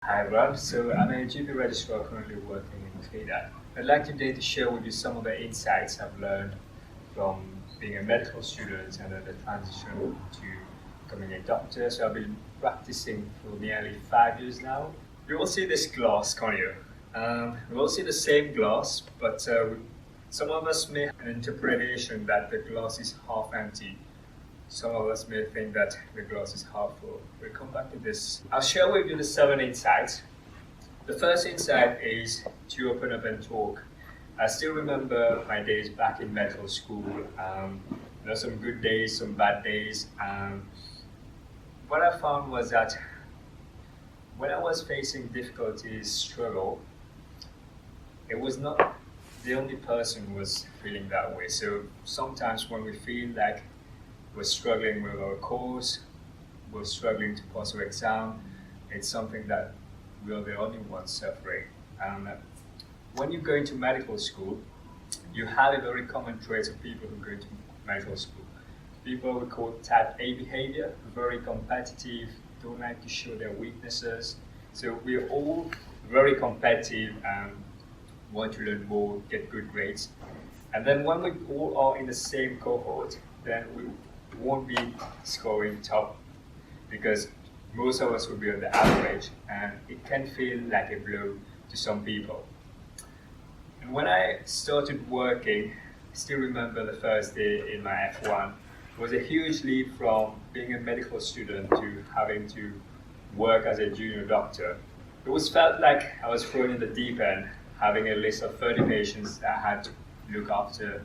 Hi Rob, so I'm a GP registrar currently working in Cultivate. I'd like today to share with you some of the insights I've learned from being a medical student and then the transition to becoming a doctor. So I've been practicing for nearly 5 years now. You will see this glass, can't you? We will see the same glass, but some of us may have an interpretation that the glass is half empty. Some of us may think that the glass is half full. We'll come back to this. I'll share with you the 7 insights. The first insight is to open up and talk. I still remember my days back in medical school. Some good days, some bad days. What I found was that when I was facing difficulties, struggle, it was not the only person who was feeling that way. So sometimes when we feel like we're struggling with our course, we're struggling to pass our exam, it's something that we're the only ones suffering. And when you go into medical school, you have a very common trait of people who go into medical school. People we call type A behavior, very competitive, don't like to show their weaknesses. So we're all very competitive and want to learn more, get good grades. And then when we all are in the same cohort, then we won't be scoring top because most of us will be on the average, and it can feel like a blow to some people. And when I started working, I still remember the first day in my F1. It was a huge leap from being a medical student to having to work as a junior doctor. It was felt like I was thrown in the deep end, having a list of 30 patients that I had to look after.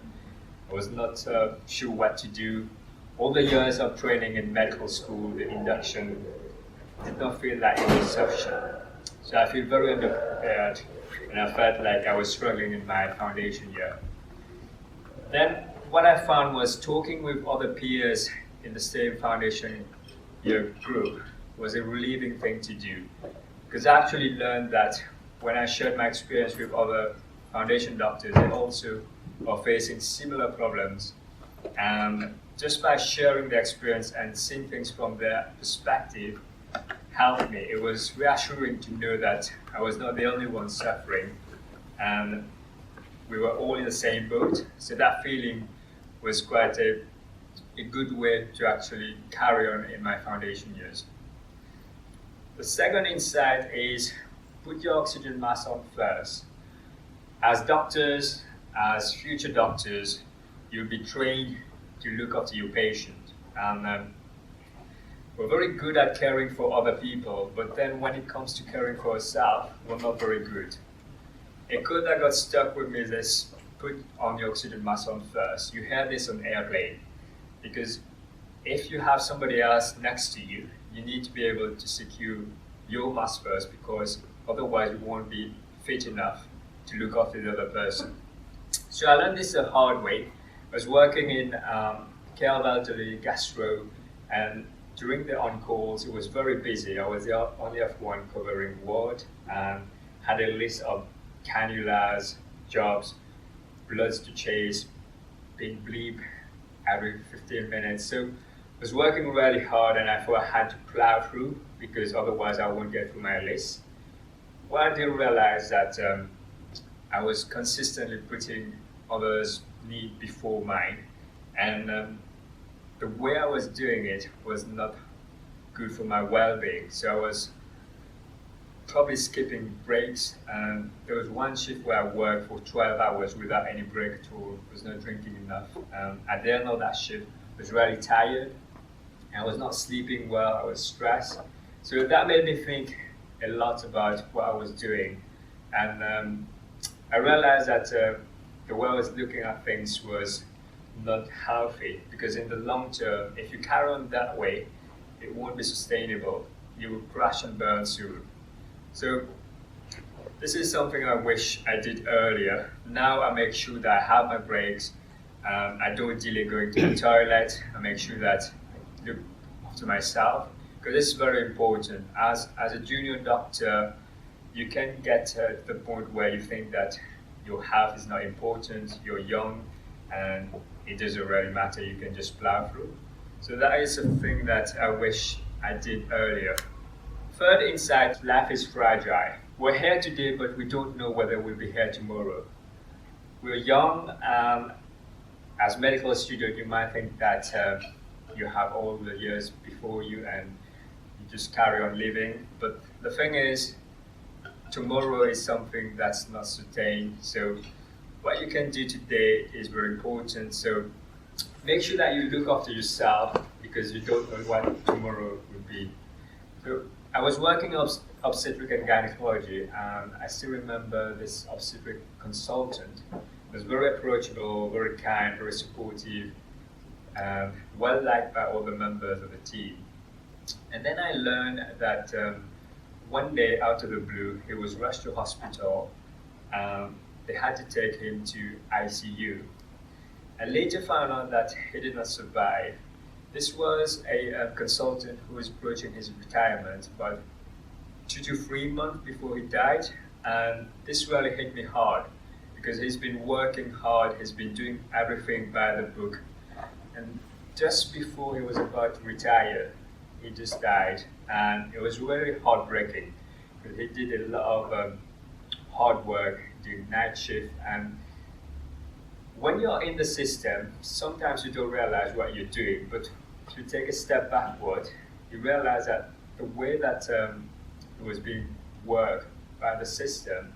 I was not sure what to do. All the years of training in medical school, the induction, did not feel like it was sufficient. So I feel very underprepared, and I felt like I was struggling in my foundation year. Then what I found was talking with other peers in the same foundation year group was a relieving thing to do, because I actually learned that when I shared my experience with other foundation doctors, they also are facing similar problems. And just by sharing the experience and seeing things from their perspective helped me. It was reassuring to know that I was not the only one suffering, and we were all in the same boat. So that feeling was quite a good way to actually carry on in my foundation years. The second insight is put your oxygen mask on first. As doctors, as future doctors, you'll be trained to look after your patient. And we're very good at caring for other people, but then when it comes to caring for ourselves, we're not very good. A quote that got stuck with me is this: put on your oxygen mask on first. You hear this on airplane, because if you have somebody else next to you, you need to be able to secure your mask first, because otherwise you won't be fit enough to look after the other person. So I learned this the hard way. I was working in care of elderly gastro, and during the on-calls, it was very busy. I was the only F1 covering ward and had a list of cannulas, jobs, bloods to chase, being bleep every 15 minutes. So I was working really hard, and I thought I had to plow through because otherwise I won't get through my list. What I didn't realize that I was consistently putting others' need before mine, and the way I was doing it was not good for my well-being. So I was probably skipping breaks, and there was one shift where I worked for 12 hours without any break at all. I was not drinking enough. At the end of that shift, I was really tired, and I was not sleeping well. I was stressed. So that made me think a lot about what I was doing, and I realized that the way I was looking at things was not healthy, because in the long term, if you carry on that way, it won't be sustainable. You will crash and burn soon. So this is something I wish I did earlier. Now I make sure that I have my breaks. I don't delay going to the toilet. I make sure that I look after myself, because it's very important. As a junior doctor, you can get to the point where you think that your health is not important, you're young, and it doesn't really matter, you can just plow through. So that is a thing that I wish I did earlier. Third insight, life is fragile. We're here today, but we don't know whether we'll be here tomorrow. We're young. As medical student, you might think that you have all the years before you and you just carry on living. But the thing is, tomorrow is something that's not certain. So what you can do today is very important. So make sure that you look after yourself, because you don't know what tomorrow will be. So I was working obstetric and gynecology, and I still remember this obstetric consultant was very approachable, very kind, very supportive, well liked by all the members of the team. And then I learned that one day, out of the blue, he was rushed to hospital. They had to take him to ICU. I later found out that he did not survive. This was a consultant who was approaching his retirement about 2 to 3 months before he died, and this really hit me hard, because he's been working hard, he's been doing everything by the book, and just before he was about to retire, he just died, and it was really heartbreaking, because he did a lot of hard work, doing night shift, and when you're in the system, sometimes you don't realize what you're doing, but if you take a step backward, you realize that the way that it was being worked by the system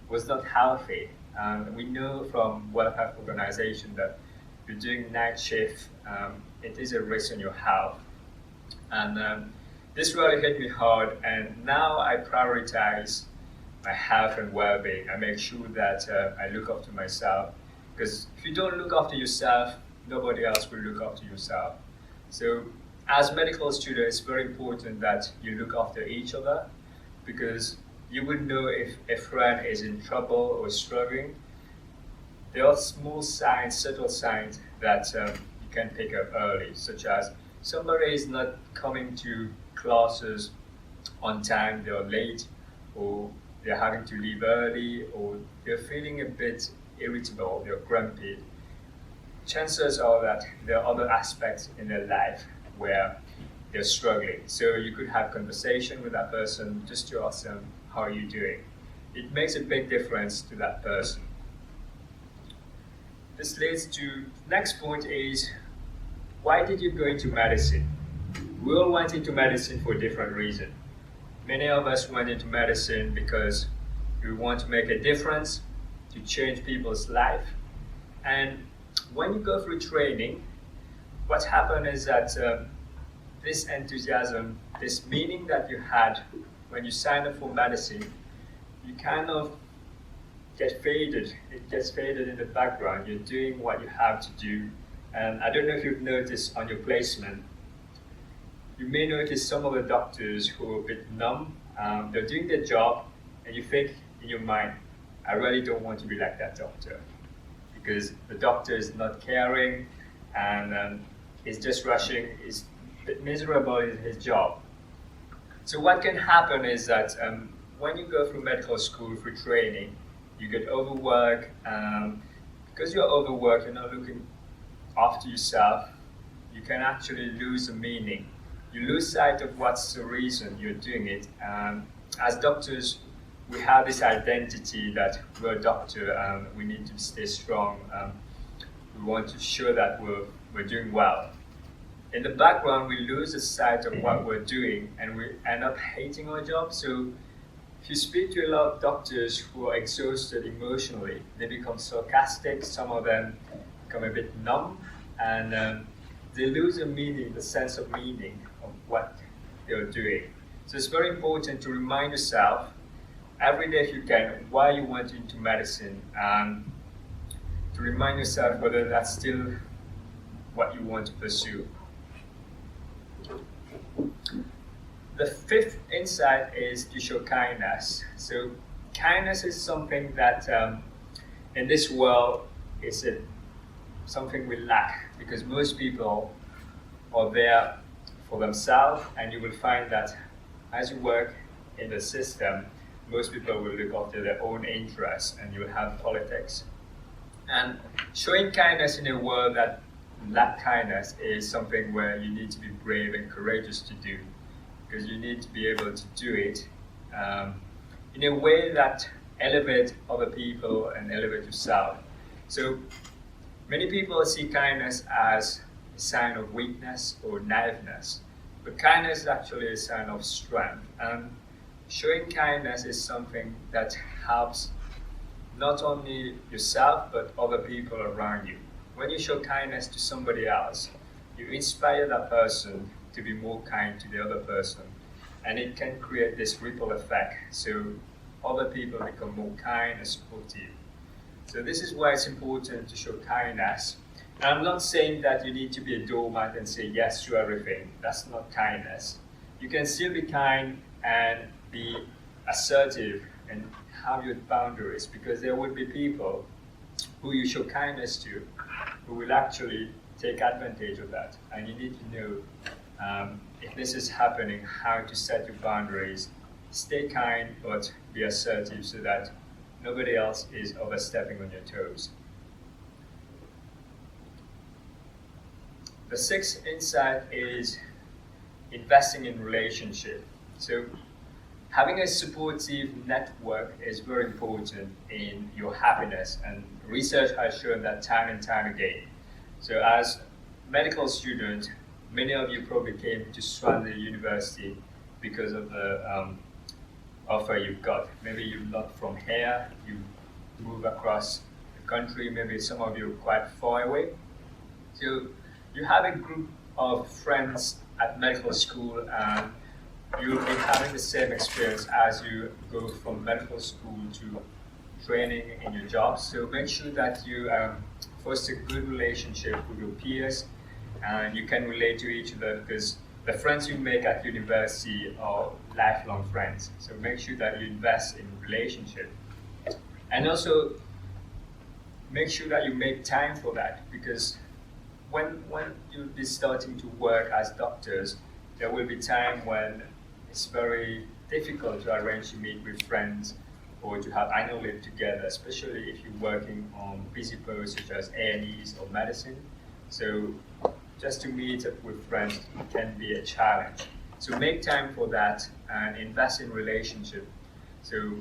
was not healthy. And we know from World Health Organization that if you're doing night shift, it is a risk on your health. And this really hit me hard, and now I prioritize my health and well-being. I make sure that I look after myself, because if you don't look after yourself, nobody else will look after yourself. So as medical students, it's very important that you look after each other, because you would know if a friend is in trouble or struggling. There are small signs, subtle signs that you can pick up early, such as somebody is not coming to classes on time, they're late, or they're having to leave early, or they're feeling a bit irritable, they're grumpy. Chances are that there are other aspects in their life where they're struggling. So you could have conversation with that person just to ask them, how are you doing? It makes a big difference to that person. This leads to next point is, why did you go into medicine? We all went into medicine for a different reason. Many of us went into medicine because we want to make a difference, to change people's life. And when you go through training, what happened is that this enthusiasm, this meaning that you had when you signed up for medicine, you kind of get faded. It gets faded in the background. You're doing what you have to do. And I don't know if you've noticed on your placement, you may notice some of the doctors who are a bit numb. They're doing their job, and you think in your mind, I really don't want to be like that doctor, because the doctor is not caring, and he's just rushing, he's a bit miserable in his job. So what can happen is that when you go through medical school for training, you get overworked. Because you're overworked, you're not looking after yourself, you can actually lose the meaning. You lose sight of what's the reason you're doing it. As doctors, we have this identity that we're a doctor and we need to stay strong. We want to show that we're doing well. In the background, we lose the sight of what we're doing, and we end up hating our job. So if you speak to a lot of doctors who are exhausted emotionally, they become sarcastic, some of them become a bit numb, and they lose the meaning, the sense of meaning of what they're doing. So it's very important to remind yourself every day if you can why you went into medicine, and to remind yourself whether that's still what you want to pursue. The fifth insight is to show kindness. So kindness is something that in this world is something we lack, because most people are there for themselves, and you will find that as you work in the system, most people will look after their own interests, and you will have politics. And showing kindness in a world that lack kindness is something where you need to be brave and courageous to do. because you need to be able to do it in a way that elevates other people and elevate yourself. So many people see kindness as a sign of weakness or naiveness, but kindness is actually a sign of strength. And showing kindness is something that helps not only yourself, but other people around you. When you show kindness to somebody else, you inspire that person to be more kind to the other person. And it can create this ripple effect, so other people become more kind and supportive. So this is why it's important to show kindness. And I'm not saying that you need to be a doormat and say yes to everything. That's not kindness. You can still be kind and be assertive and have your boundaries, because there will be people who you show kindness to who will actually take advantage of that. And you need to know if this is happening, how to set your boundaries. Stay kind, but be assertive so that nobody else is overstepping on your toes. The sixth insight is investing in relationship. So having a supportive network is very important in your happiness, and research has shown that time and time again. So as medical students, many of you probably came to Swansea University because of the offer you've got. Maybe you're not from here, you move across the country, maybe some of you are quite far away. So you have a group of friends at medical school, and you'll be having the same experience as you go from medical school to training in your job. So make sure that you foster a good relationship with your peers, and you can relate to each other, because the friends you make at university are lifelong friends. So make sure that you invest in relationship. And also make sure that you make time for that, because when you'll be starting to work as doctors, there will be time when it's very difficult to arrange to meet with friends or to have annual leave together, especially if you're working on busy posts such as A&Es or medicine. So just to meet up with friends can be a challenge. So make time for that and invest in relationship. So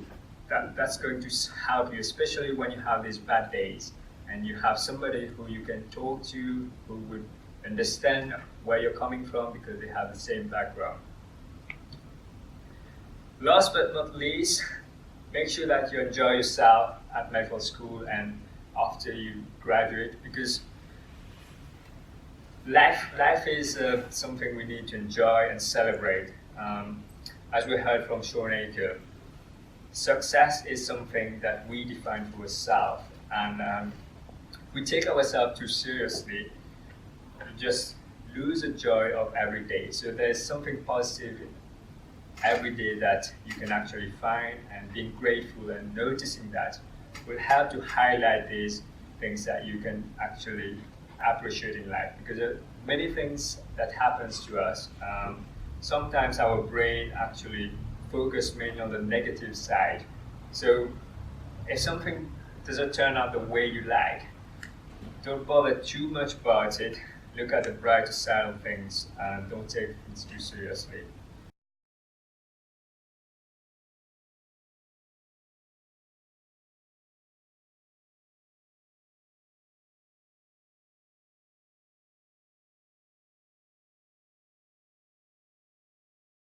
that's going to help you, especially when you have these bad days and you have somebody who you can talk to, who would understand where you're coming from because they have the same background. Last but not least, make sure that you enjoy yourself at medical school and after you graduate, because life is something we need to enjoy and celebrate. As we heard from Sean Aker, success is something that we define for ourselves, and we take ourselves too seriously, we just lose the joy of every day. So there's something positive every day that you can actually find, and being grateful and noticing that will help to highlight these things that you can actually appreciate in life, because there are many things that happens to us. Sometimes our brain actually focus mainly on the negative side. So if something doesn't turn out the way you like, don't bother too much about it. Look at the brighter side of things and don't take things too seriously.